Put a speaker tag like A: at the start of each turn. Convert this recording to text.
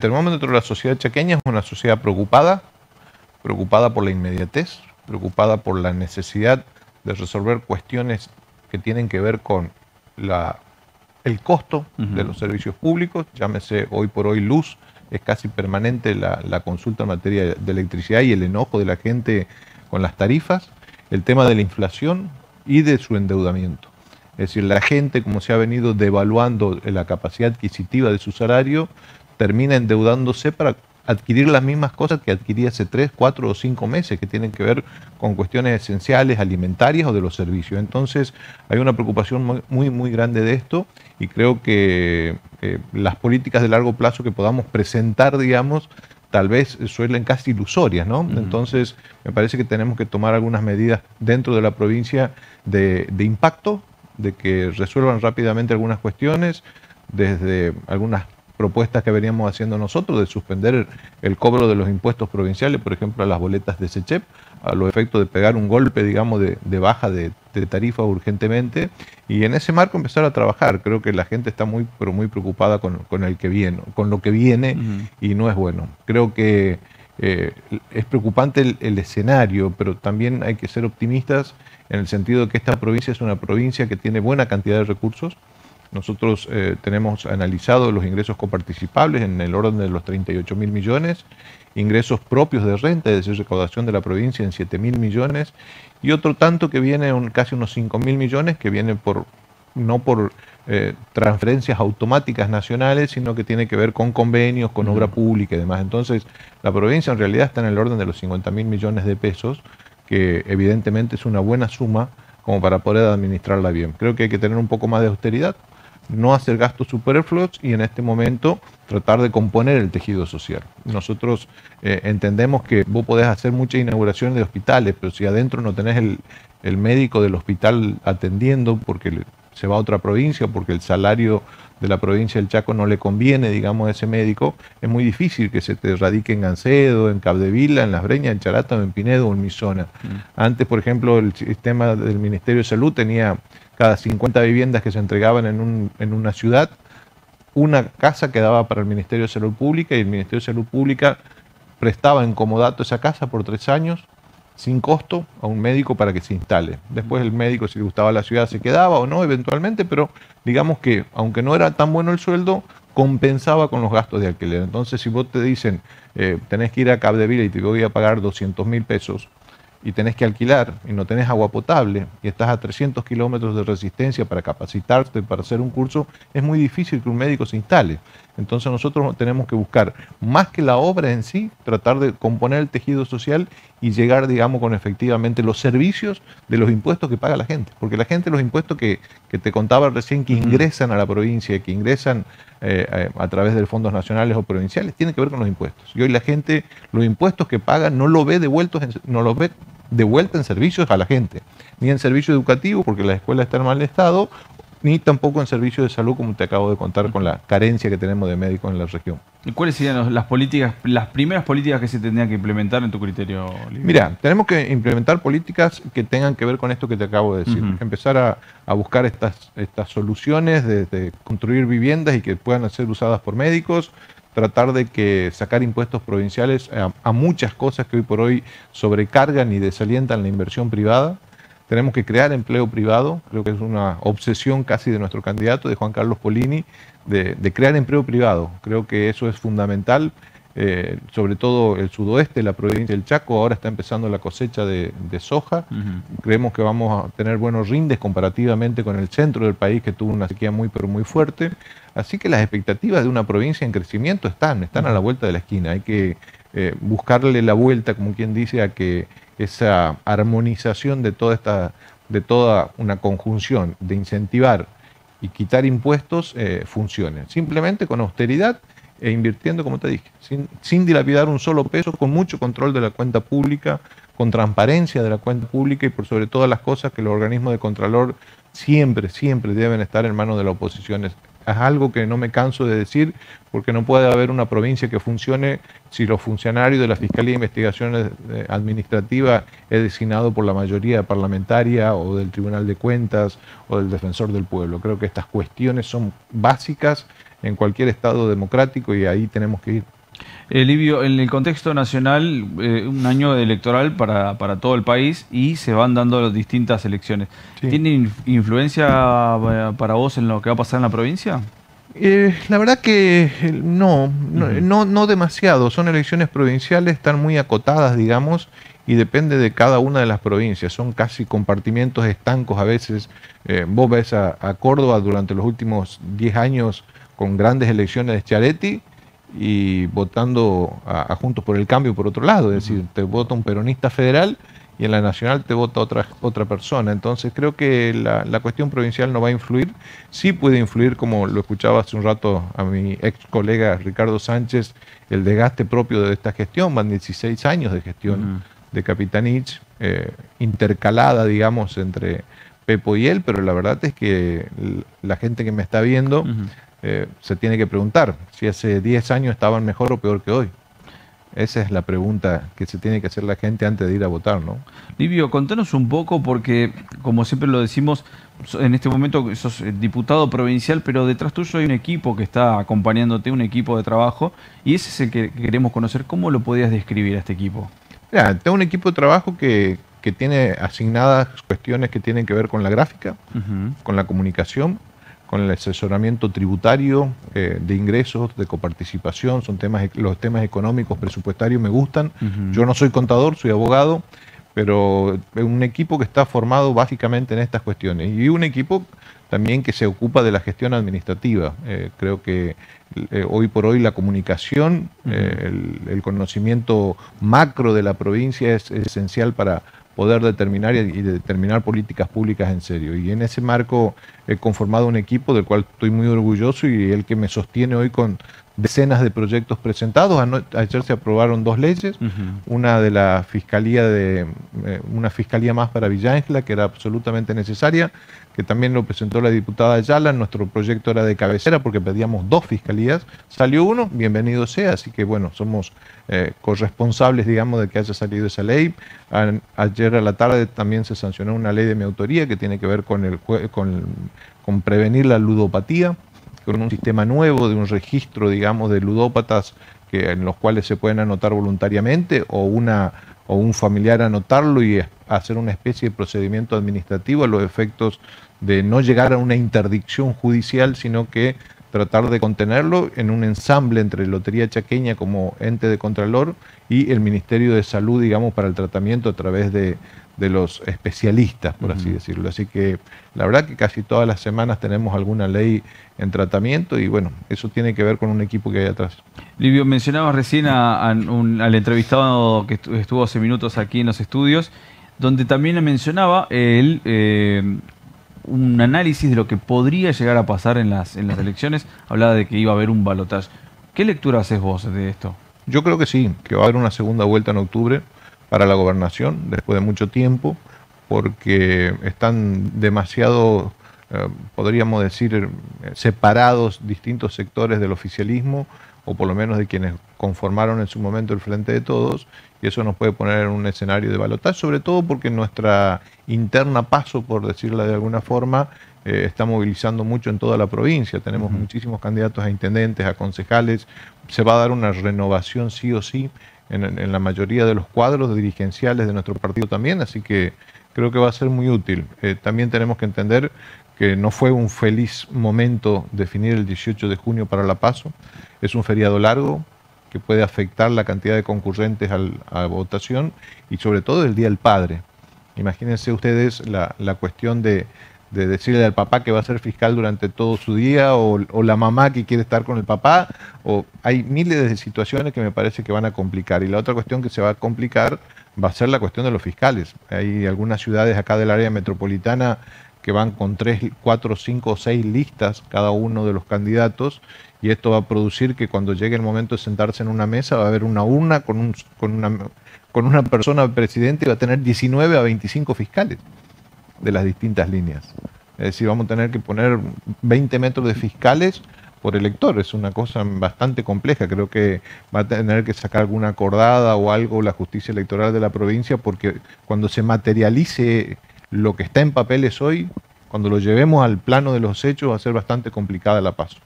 A: termómetro de la sociedad chaqueña es una sociedad preocupada por la inmediatez, preocupada por la necesidad de resolver cuestiones que tienen que ver con el costo de los servicios públicos, llámese hoy por hoy luz, es casi permanente la consulta en materia de electricidad y el enojo de la gente con las tarifas, el tema de la inflación y de su endeudamiento. Es decir, la gente, como se ha venido devaluando la capacidad adquisitiva de su salario, termina endeudándose para adquirir las mismas cosas que adquiría hace 3, 4 o 5 meses, que tienen que ver con cuestiones esenciales, alimentarias o de los servicios. Entonces, hay una preocupación muy grande de esto y creo que las políticas de largo plazo que podamos presentar, digamos, tal vez suelen casi ilusorias, ¿no? Entonces, me parece que tenemos que tomar algunas medidas dentro de la provincia de impacto, de que resuelvan rápidamente algunas cuestiones, desde algunas propuestas que veníamos haciendo nosotros de suspender el cobro de los impuestos provinciales, por ejemplo, a las boletas de SECHEP, a los efectos de pegar un golpe, digamos, de baja de tarifa urgentemente, y en ese marco empezar a trabajar. Creo que la gente está muy preocupada con el que viene, con lo que viene, y no es bueno. Creo que es preocupante el escenario, pero también hay que ser optimistas en el sentido de que esta provincia es una provincia que tiene buena cantidad de recursos. Nosotros tenemos analizado los ingresos coparticipables en el orden de los 38.000 millones, ingresos propios de renta, es decir, recaudación de la provincia en 7.000 millones, y otro tanto que viene, casi unos 5.000 millones, que viene no por transferencias automáticas nacionales, sino que tiene que ver con convenios, con obra pública y demás. Entonces, la provincia en realidad está en el orden de los 50.000 millones de pesos, que evidentemente es una buena suma como para poder administrarla bien. Creo que hay que tener un poco más de austeridad, no hacer gastos superfluos y en este momento tratar de componer el tejido social. Nosotros entendemos que vos podés hacer muchas inauguraciones de hospitales, pero si adentro no tenés el médico del hospital atendiendo porque se va a otra provincia, porque el salario de la provincia del Chaco no le conviene, digamos, a ese médico, es muy difícil que se te radique en Gancedo, en Capdevila, en Las Breñas, en Charata, en Pinedo o en Misona. Antes, por ejemplo, el sistema del Ministerio de Salud tenía cada 50 viviendas que se entregaban en una ciudad, una casa quedaba para el Ministerio de Salud Pública y el Ministerio de Salud Pública prestaba en comodato esa casa por 3 años sin costo a un médico para que se instale. Después el médico, si le gustaba la ciudad, se quedaba o no eventualmente, pero digamos que aunque no era tan bueno el sueldo, compensaba con los gastos de alquiler. Entonces, si vos te dicen tenés que ir a Capdevila y te voy a pagar 200.000 pesos y tenés que alquilar y no tenés agua potable y estás a 300 kilómetros de resistencia para capacitarte, para hacer un curso, es muy difícil que un médico se instale. Entonces nosotros tenemos que buscar, más que la obra en sí, tratar de componer el tejido social y llegar, digamos, con efectivamente los servicios de los impuestos que paga la gente. Porque la gente, los impuestos que te contaba recién, que ingresan a la provincia, que ingresan a través de fondos nacionales o provinciales, tienen que ver con los impuestos. Y hoy la gente, los impuestos que paga, no los ve de vuelta en servicios a la gente, ni en servicio educativo, porque la escuela está en mal estado, ni tampoco en servicio de salud, como te acabo de contar, con la carencia que tenemos de médicos en la región.
B: ¿Y cuáles serían las primeras políticas que se tendrían que implementar en tu criterio, Livio?
A: Mira, tenemos que implementar políticas que tengan que ver con esto que te acabo de decir. Empezar a buscar estas soluciones de construir viviendas y que puedan ser usadas por médicos, tratar de que sacar impuestos provinciales a muchas cosas que hoy por hoy sobrecargan y desalientan la inversión privada. Tenemos que crear empleo privado, creo que es una obsesión casi de nuestro candidato, de Juan Carlos Polini, de crear empleo privado. Creo que eso es fundamental, sobre todo el sudoeste de la provincia del Chaco, ahora está empezando la cosecha de soja. Creemos que vamos a tener buenos rindes comparativamente con el centro del país, que tuvo una sequía muy fuerte. Así que las expectativas de una provincia en crecimiento están a la vuelta de la esquina. Hay que buscarle la vuelta, como quien dice, a que esa armonización de toda una conjunción de incentivar y quitar impuestos funcione. Simplemente con austeridad e invirtiendo, como te dije, sin dilapidar un solo peso, con mucho control de la cuenta pública, con transparencia de la cuenta pública y por sobre todas las cosas que los organismos de Contralor siempre deben estar en manos de la oposición. Es algo que no me canso de decir, porque no puede haber una provincia que funcione si los funcionarios de la Fiscalía de Investigaciones Administrativas es designado por la mayoría parlamentaria o del Tribunal de Cuentas o del Defensor del Pueblo. Creo que estas cuestiones son básicas en cualquier estado democrático y ahí tenemos que ir.
B: Livio, en el contexto nacional, un año electoral para todo el país y se van dando las distintas elecciones.
A: Sí.
B: ¿Tiene influencia para vos en lo que va a pasar en la provincia?
A: La verdad que no demasiado. Son elecciones provinciales, están muy acotadas, digamos, y depende de cada una de las provincias. Son casi compartimientos estancos a veces. Vos ves a Córdoba durante los últimos 10 años con grandes elecciones de Schiaretti y votando a Juntos por el Cambio por otro lado. Es decir, te vota un peronista federal y en la nacional te vota otra persona. Entonces creo que la cuestión provincial no va a influir. Sí puede influir, como lo escuchaba hace un rato a mi ex colega Ricardo Sánchez, el desgaste propio de esta gestión. Van 16 años de gestión de Capitanich, intercalada, digamos, entre Pepo y él, pero la verdad es que la gente que me está viendo se tiene que preguntar si hace 10 años estaban mejor o peor que hoy. Esa es la pregunta que se tiene que hacer la gente antes de ir a votar, ¿no?
B: Livio, contanos un poco, porque como siempre lo decimos, en este momento sos diputado provincial, pero detrás tuyo hay un equipo que está acompañándote, un equipo de trabajo, y ese es el que queremos conocer. ¿Cómo lo podías describir a este equipo?
A: Mira, tengo un equipo de trabajo que tiene asignadas cuestiones que tienen que ver con la gráfica, con la comunicación, con el asesoramiento tributario, de ingresos, de coparticipación. Son los temas económicos, presupuestarios me gustan. Yo no soy contador, soy abogado, pero es un equipo que está formado básicamente en estas cuestiones. Y un equipo también que se ocupa de la gestión administrativa. Creo que hoy por hoy la comunicación, el conocimiento macro de la provincia es esencial para poder determinar y determinar políticas públicas en serio. Y en ese marco he conformado un equipo del cual estoy muy orgulloso y el que me sostiene hoy con decenas de proyectos presentados. Ayer se aprobaron 2 leyes, una de la Fiscalía una fiscalía más para Villa Ángela, que era absolutamente necesaria, que también lo presentó la diputada Ayala. Nuestro proyecto era de cabecera porque pedíamos 2 fiscalías, salió uno, bienvenido sea, así que bueno, somos corresponsables, digamos, de que haya salido esa ley. Ayer a la tarde también se sancionó una ley de mi autoría que tiene que ver con prevenir la ludopatía, con un sistema nuevo de un registro, digamos, de ludópatas en los cuales se pueden anotar voluntariamente o un familiar anotarlo y hacer una especie de procedimiento administrativo a los efectos de no llegar a una interdicción judicial, sino que tratar de contenerlo en un ensamble entre Lotería Chaqueña como ente de contralor y el Ministerio de Salud, digamos, para el tratamiento a través de los especialistas, por así decirlo. Así que la verdad que casi todas las semanas tenemos alguna ley en tratamiento y bueno, eso tiene que ver con un equipo que hay atrás.
B: Livio, mencionabas recién al entrevistado que estuvo hace minutos aquí en los estudios, donde también mencionaba un análisis de lo que podría llegar a pasar en las elecciones. Hablaba de que iba a haber un balotaje. ¿Qué lectura haces vos de esto?
A: Yo creo que sí, que va a haber una segunda vuelta en octubre para la gobernación, después de mucho tiempo, porque están demasiado, podríamos decir, separados distintos sectores del oficialismo, o por lo menos de quienes conformaron en su momento el Frente de Todos, y eso nos puede poner en un escenario de balotaje, sobre todo porque nuestra interna PASO, por decirla de alguna forma, está movilizando mucho en toda la provincia. Tenemos muchísimos candidatos a intendentes, a concejales. Se va a dar una renovación sí o sí en la mayoría de los cuadros dirigenciales de nuestro partido también, así que creo que va a ser muy útil. También tenemos que entender que no fue un feliz momento definir el 18 de junio para la PASO. Es un feriado largo que puede afectar la cantidad de concurrentes a votación y sobre todo el Día del Padre. Imagínense ustedes la cuestión de decirle al papá que va a ser fiscal durante todo su día o la mamá que quiere estar con el papá. Hay miles de situaciones que me parece que van a complicar. Y la otra cuestión que se va a complicar va a ser la cuestión de los fiscales. Hay algunas ciudades acá del área metropolitana que van con 3, 4, 5 o 6 listas cada uno de los candidatos, y esto va a producir que cuando llegue el momento de sentarse en una mesa va a haber una urna con una persona presidente y va a tener 19 a 25 fiscales de las distintas líneas. Es decir, vamos a tener que poner 20 metros de fiscales por elector. Es una cosa bastante compleja. Creo que va a tener que sacar alguna acordada o algo la justicia electoral de la provincia, porque cuando se materialice lo que está en papeles hoy, cuando lo llevemos al plano de los hechos, va a ser bastante complicada la PASO.